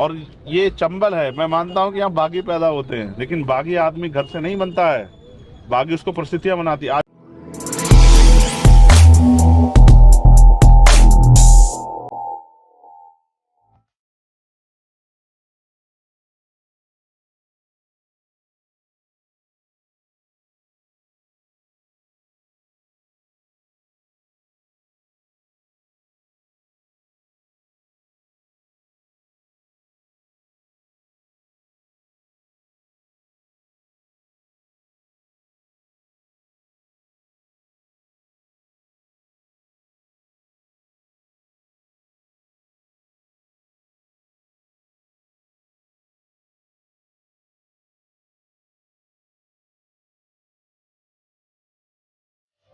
और ये चंबल है। मैं मानता हूँ कि यहाँ बागी पैदा होते हैं, लेकिन बागी आदमी घर से नहीं बनता है, बागी उसको परिस्थितियां बनाती है।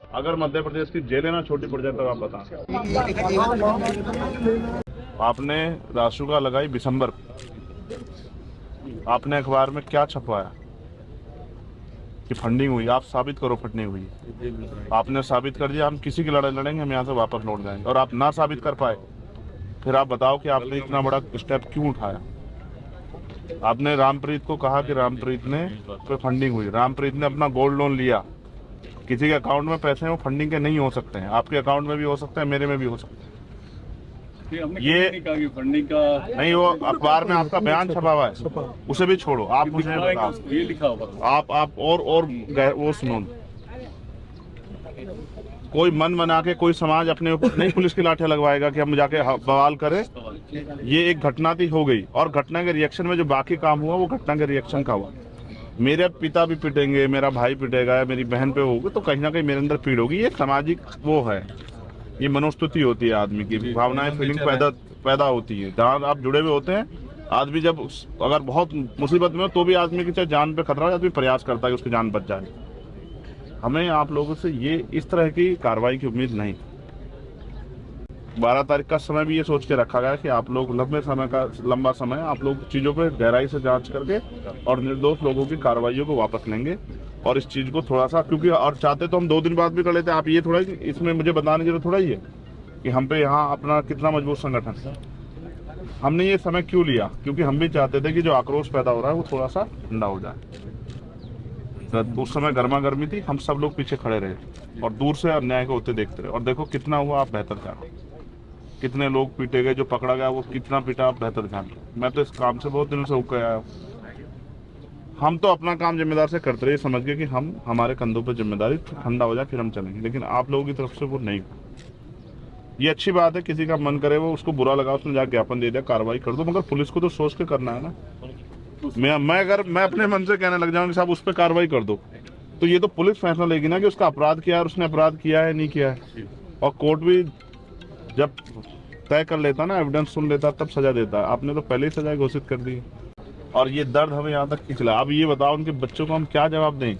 अगर मध्य प्रदेश की जेलें ना छोटी पड़ जाए तो आप बताएं। आपने रासुका लगाई दिसंबर, आपने अखबार में क्या छपवाया कि फंडिंग हुई? आप साबित करो फंडिंग हुई। आपने साबित कर दिया, हम किसी की लड़ाई लड़ेंगे, हम यहाँ से वापस लौट जाएंगे। और आप ना साबित कर पाए, फिर आप बताओ कि आपने इतना बड़ा स्टेप क्यों उठाया। आपने रामप्रीत को कहा कि रामप्रीत ने पे फंडिंग हुई, रामप्रीत ने अपना गोल्ड लोन लिया, किसी के अकाउंट में पैसे हैं वो फंडिंग के नहीं हो सकते हैं, आपके अकाउंट में भी हो सकते हैं, मेरे में भी हो सकते हैं। ये नहीं कहा कि फंडिंग का नहीं, वो अखबार में आपका बयान छपा हुआ है, उसे भी छोड़ो। आप मुझे बताओ, ये लिखा होगा आप और वो सुनो, कोई मन बना के कोई समाज अपने ऊपर नहीं पुलिस की लाठियां लगवाएगा कि हम जाके बवाल करें। ये एक घटना थी, हो गई, और घटना के रिएक्शन में जो बाकी काम हुआ वो घटना के रिएक्शन का हुआ। मेरे पिता भी पिटेंगे, मेरा भाई पिटेगा, मेरी बहन पे होगी, तो कहीं ना कहीं मेरे अंदर पीड़ होगी। ये सामाजिक वो है, ये मनोस्तुति होती है, आदमी की भावनाएं, फीलिंग पैदा होती है। जहाँ आप जुड़े हुए होते हैं, आदमी जब अगर बहुत मुसीबत में हो तो भी आदमी की चाहे जान पे खतरा हो, आदमी प्रयास करता है कि उसकी जान बच जाए। हमें आप लोगों से ये इस तरह की कार्रवाई की उम्मीद नहीं। 12 तारीख का समय भी ये सोच के रखा गया कि आप लोग लंबा समय आप लोग चीज़ों पे गहराई से जांच करके और निर्दोष लोगों की कार्रवाइयों को वापस लेंगे। और इस चीज़ को थोड़ा सा, क्योंकि और चाहते तो हम 2 दिन बाद भी कर लेते। आप ये थोड़ा, इसमें मुझे बताने की जरूरत थोड़ा ही है कि हम पे यहाँ अपना कितना मजबूत संगठन है। हमने ये समय क्यों लिया? क्योंकि हम भी चाहते थे कि जो आक्रोश पैदा हो रहा है वो थोड़ा सा ठंडा हो जाए। उस समय गर्मा गर्मी थी, हम सब लोग पीछे खड़े रहे और दूर से अन्याय को होते देखते रहे। और देखो कितना हुआ, आप बेहतर जानो। कितने लोग पीटे गए, जो पकड़ा गया वो कितना पीटा, आप बेहतर जानो। मैं तो इस काम से बहुत दिनों से होकर आया हूँ। हम तो अपना काम जिम्मेदार से करते रहे, समझ गए कि हमारे कंधों पर जिम्मेदारी, ठंडा हो जाए फिर हम चलेंगे। लेकिन आप लोगों की तरफ से वो नहीं। ये अच्छी बात है, किसी का मन करे वो उसको बुरा लगा, उसने जाकर ज्ञापन दे दिया, कार्रवाई कर दो, मगर पुलिस को तो सोच के करना है ना। मैं अपने मन से कहने लग जाऊँ कि साहब उस पर कार्रवाई कर दो, तो ये तो पुलिस फैसला लेगी ना कि उसका अपराध किया है, उसने अपराध किया है नहीं किया है। और कोर्ट भी जब तय कर लेता ना, एविडेंस सुन लेता, तब सजा देता है। आपने तो पहले ही सजा घोषित कर दी और ये दर्द हमें यहाँ तक खिंचला। अब ये बताओ, उनके बच्चों को हम क्या जवाब दें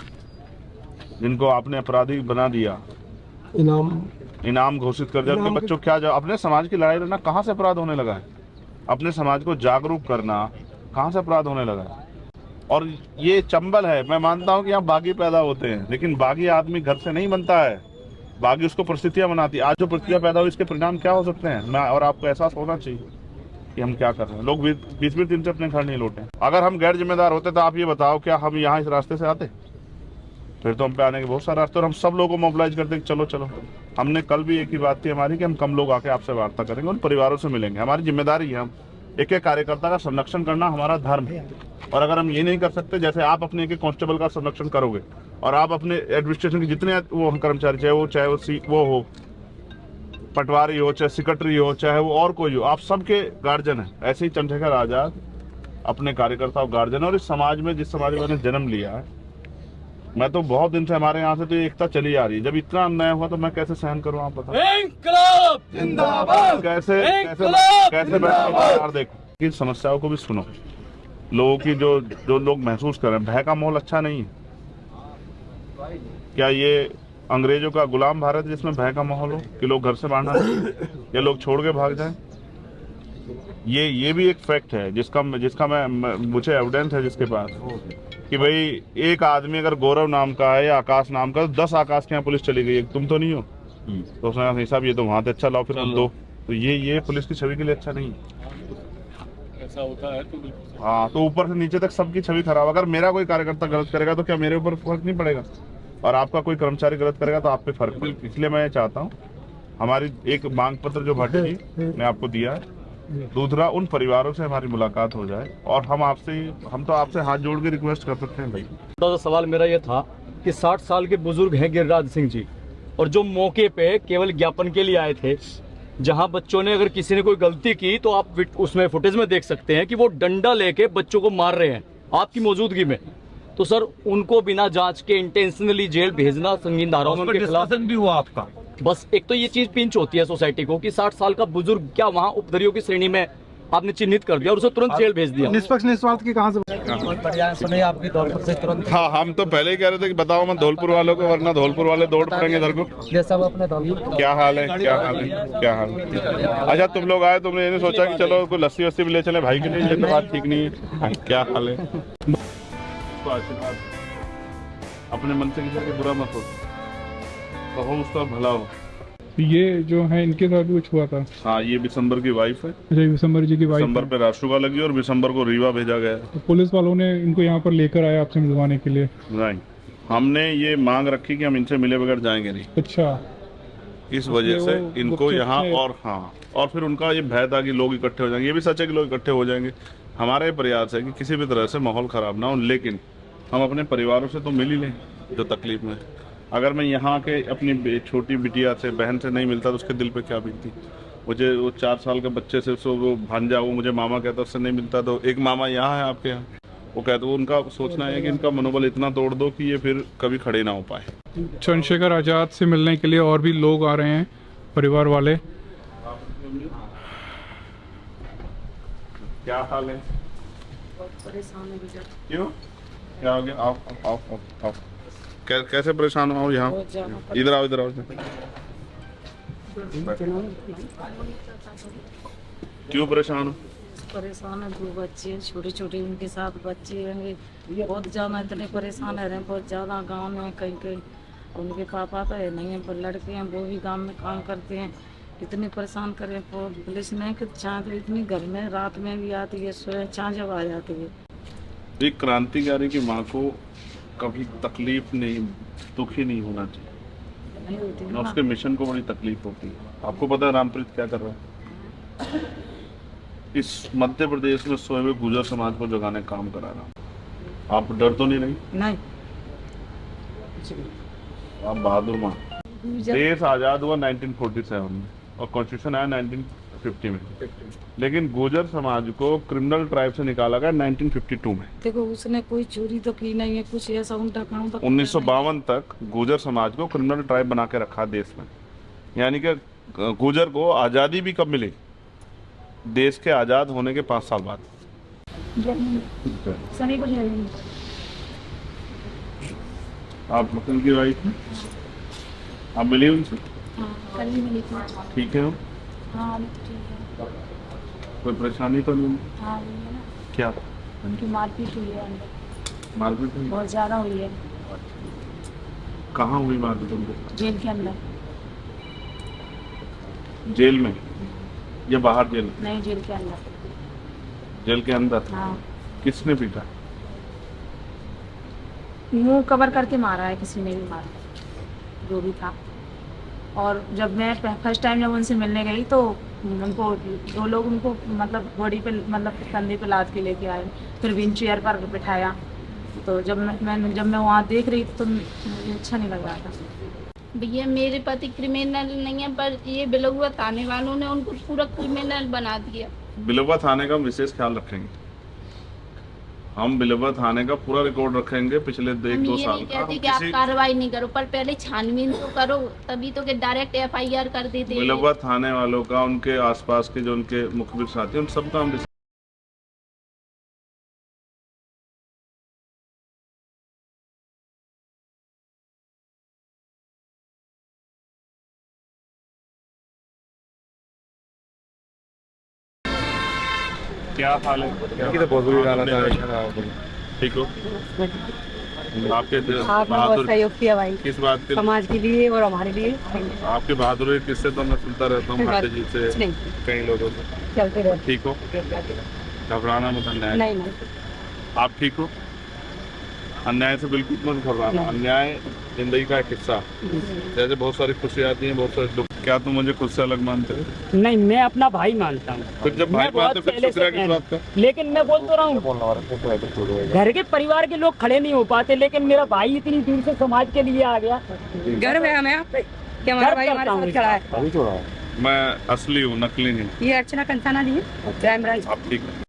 जिनको आपने अपराधी बना दिया, इनाम घोषित कर दिया। उनके बच्चों क्या जवाब? अपने समाज की लड़ाई लड़ना कहाँ से अपराध होने लगा है? अपने समाज को जागरूक करना कहाँ से अपराध होने लगा है? और ये चंबल है। मैं मानता हूँ कि यहाँ बागी पैदा होते हैं, लेकिन बागी आदमी घर से नहीं बनता है, बागी उसको परिस्थितियां बनाती है। आज जो परिस्थितियां पैदा हुई, इसके परिणाम क्या हो सकते हैं, मैं और आपको एहसास होना चाहिए कि हम क्या कर रहे हैं। लोग 20-20 दिन से अपने घर नहीं लौटे। अगर हम गैर जिम्मेदार होते तो आप ये बताओ, क्या हम यहाँ इस रास्ते से आते? फिर तो हम पे आने के बहुत सारे रास्ते, और हम सब लोगों को मोबिलाइज करते कि चलो। हमने कल भी एक ही बात थी हमारी कि हम कम लोग आके आपसे वार्ता करेंगे, उन परिवारों से मिलेंगे। हमारी जिम्मेदारी है, हम एक एक कार्यकर्ता का संरक्षण करना हमारा धर्म है। और अगर हम ये नहीं कर सकते, जैसे आप अपने एक कांस्टेबल का संरक्षण करोगे और आप अपने एडमिनिस्ट्रेशन के जितने वो कर्मचारी, चाहे वो हो पटवारी हो, चाहे सेक्रेटरी हो, चाहे वो और कोई हो, आप सबके गार्जियन है। ऐसे ही चंद्रशेखर आजाद अपने कार्यकर्ताओं गार्जियन। और इस समाज में, जिस समाज में मैंने जन्म लिया है, मैं तो बहुत दिन से, हमारे यहाँ से तो एकता चली आ रही है। जब इतना अन्याय हुआ तो मैं कैसे सहन करूँ, आप बताओ। इंकलाब जिंदाबाद। कैसे देखो कि समस्याओं को भी सुनो, लोगों की जो लोग महसूस कर रहे हैं। भय का माहौल अच्छा नहीं है। क्या ये अंग्रेजों का गुलाम भारत है जिसमें भय का माहौल हो कि लोग घर से बाहर ना या लोग छोड़ के भाग जाएं? ये भी एक फैक्ट है जिसका मुझे एविडेंस है जिसके पास, कि भाई एक आदमी अगर गौरव नाम का है या आकाश नाम का, 10 आकाश के यहाँ पुलिस चली गई, तुम तो नहीं हो। तो उसने साहब ये तो वहां से अच्छा लाओ, फिर हम दो। तो ये पुलिस की छवि के लिए अच्छा नहीं है। ऐसा होता है तो हाँ, तो ऊपर से नीचे तक सबकी छवि खराब। अगर मेरा कोई कार्यकर्ता गलत करेगा तो क्या मेरे ऊपर फर्क नहीं पड़ेगा, और आपका कोई कर्मचारी गलत करेगा तो आप पे फर्क पड़ेगा। इसलिए मैं ये चाहता हूँ, हमारी एक मांग पत्र जो भटेगी ने आपको दिया है, दूसरा उन परिवारों से हमारी मुलाकात हो जाए, और हम तो आपसे हाथ जोड़ के रिक्वेस्ट कर सकते हैं भाई। छोटा सा सवाल मेरा ये था कि 60 साल के बुजुर्ग हैं गिरिराज सिंह जी, और जो मौके पे केवल ज्ञापन के लिए आए थे, जहां बच्चों ने अगर किसी ने कोई गलती की तो आप उसमें फुटेज में देख सकते हैं कि वो डंडा लेके बच्चों को मार रहे हैं आपकी मौजूदगी में। तो सर, उनको बिना जांच के इंटेंशनली जेल भेजना संगीन धाराओं में उनके खिलाफ भी हुआ आपका। बस एक तो ये चीज पिंच होती है सोसाइटी को कि 60 साल का बुजुर्ग क्या वहाँ उपद्रवियों की श्रेणी में आपने चिन्हित कर दिया और उसे तुरंत जेल भेज दिया। निष्पक्ष निस्वार्थ की कहां से आपकी धौलपुर से तुरंत हाँ, हम तो पहले ही कह रहे थे कि बताओ मत धौलपुर वालों को, वरना धौलपुर वाले दौड़ पड़ेंगे इधर को। सब अपने धौलपुर क्या हाल है, क्या हाल है, क्या हाल है। अच्छा, तुम लोग आए, तुमने ये नहीं सोचा कि चलो कोई लस्सी वस्सी भी ले चले भाई के लिए, ये तो बात ठीक नहीं है। क्या हाल है, तो आशीर्वाद अपने मन से किसी को बुरा मत हो, तो हो उसका भला हो। ये जो है इनके साथ भी कुछ हुआ था। हाँ, ये दिसंबर की वाइफ है। अच्छा, विशंबर जी की वाइफ। दिसंबर पे राशुका लगी और दिसंबर को रीवा भेजा गया। तो पुलिस वालों ने इनको यहाँ पर लेकर आया आपसे मिलवाने के लिए। नहीं, हमने ये मांग रखी कि हम इनसे मिले बगैर जाएंगे नहीं। अच्छा, इस वजह से वो इनको गुपचुप यहाँ, से- और हाँ, और फिर उनका ये भय था कि लोग इकट्ठे हो जाएंगे। ये भी सच है कि लोग इकट्ठे हो जाएंगे। हमारा ये प्रयास है कि किसी भी तरह से माहौल खराब ना हो, लेकिन हम अपने परिवारों से तो मिल ही लें जो तकलीफ में है। अगर मैं यहाँ के अपनी छोटी बिटिया से, बहन से नहीं मिलता तो उसके दिल पे क्या बीतती। मुझे वो 4 साल के बच्चे से, वो भांजा, वो मुझे मामा कहता, उससे नहीं मिलता। तो एक मामा यहाँ है आपके यहाँ, वो कहते, वो उनका सोचना है कि इनका मनोबल इतना तोड़ दो कि ये फिर कभी खड़े ना हो पाए। चंद्रशेखर आजाद से मिलने के लिए और भी लोग आ रहे हैं, परिवार वाले। क्या हाल है, परेशान है बेटा, क्यों, क्या हो गया? आओ आओ आओ आओ। कैसे परेशान हो? यहाँ बहुत ज्यादा इधर आओ, इधर आओ। क्यों परेशान हो? परेशान है। 2 बच्चे हैं, छोटे छोटे, उनके साथ बच्चे हैं। बहुत ज्यादा इतने परेशान है, बहुत ज्यादा। गांव में कहीं कहीं उनके पापा तो है नहीं है, पर लड़के हैं, वो भी गांव में काम करते हैं। इतने परेशान करें, पुलिस नहीं कि चाँद इतनी घर में रात में भी आती है, सुबह चाँद जब आ जाती है। एक क्रांतिकारी की माँ को कभी तकलीफ नहीं, दुखी नहीं होना चाहिए, नहीं होती और ना। उसके मिशन को बड़ी तकलीफ होती है। आपको पता है रामप्रीत क्या कर रहा है? इस मध्य प्रदेश में सोए हुए गुर्जर समाज को जगाने का काम करा रहा। आप डर तो नहीं रही? नहीं, आप बहादुर माँ। देश आजाद हुआ 1947 में और कॉन्स्टिट्यूशन आया 1950 में, लेकिन गुर्जर समाज को क्रिमिनल ट्राइब से निकाला गया 1952 में। देखो उसने कोई चोरी तो की नहीं है, कुछ ऐसा उल्टा काम तो 1952 तक गुर्जर समाज को क्रिमिनल ट्राइब बना के रखा देश में। यानी कि गुर्जर को आज़ादी भी कब मिली? देश के आज़ाद होने के 5 साल बाद। सनी को जाएंगे। आप मुस्लिम की वाइफ हैं? आप मिली उनसे? हाँ, कल ही मिली थी। ठीक है हो? हाँ ठीक है। कोई परेशानी तो नहीं? हाँ हुई है ना, क्या उनकी मारपीट हुई है अंदर, मारपीट हुई? बहुत ज्यादा हुई है। कहाँ हुई मारपीट उनके? जेल के अंदर। जेल में या बाहर जेल? नहीं, जेल के अंदर। जेल के अंदर। हाँ, किसने पीटा? मुंह कवर करके मारा है, किसी ने भी मारा, जो भी था। और जब मैं फर्स्ट टाइम जब उनसे मिलने गई तो उनको 2 लोग उनको मतलब बॉडी पे, मतलब कंधे पे लाद के लेके आए, फिर व्हील चेयर पर बिठाया। तो जब मैं वहाँ देख रही थी तो मुझे अच्छा नहीं लग रहा था। भैया मेरे पति क्रिमिनल नहीं है, पर ये बिलुआ थाने वालों ने उनको पूरा क्रिमिनल बना दिया। बिलवा थाने का विशेष ख्याल रखेंगे हम। बिलवा थाने का पूरा रिकॉर्ड रखेंगे पिछले हम 1-2 ये साल नहीं का। कहते कि आप कार्रवाई नहीं करो, पर पहले छानबीन तो करो, तभी तो कि डायरेक्ट FIR कर देते हैं। बिलवा थाने वालों का, उनके आसपास के जो उनके मुखबिर साथी, उन सबका हम क्या हाल है? तो बहुत बुरी हालत है। ठीक हो? आपके बहादुर सहयोग किया भाई, किस बात के? समाज के लिए और हमारे लिए आपके बहादुरी किससे तो मैं सुनता रहता हूँ, भाटे जी से, नहीं कई लोगों से। चलते रहते। ठीक हो? घबराना मत अन्याय नहीं नहीं आप ठीक हो अन्याय से बिल्कुल मत घबराना अन्याय जिंदगी का एक हिस्सा जैसे बहुत सारी खुशी आती है बहुत सारे दुख क्या तुम मुझे खुद से अलग मानते हो नहीं मैं अपना भाई मानता हूँ फिर जब भाई मैं बहुत मानते फिर पहले शुक्रिया से किस बात का लेकिन मैं बोल तो रहा हूँ घर के परिवार के लोग खड़े नहीं हो पाते लेकिन मेरा भाई इतनी दूर से समाज के लिए आ गया गर्व है हमें आप पे कि हमारा भाई हमारे साथ खड़ा है मैं असली हूँ नकली नहीं ये अर्चना कंसाना जी है क्राइम ब्रांच आप ठीक है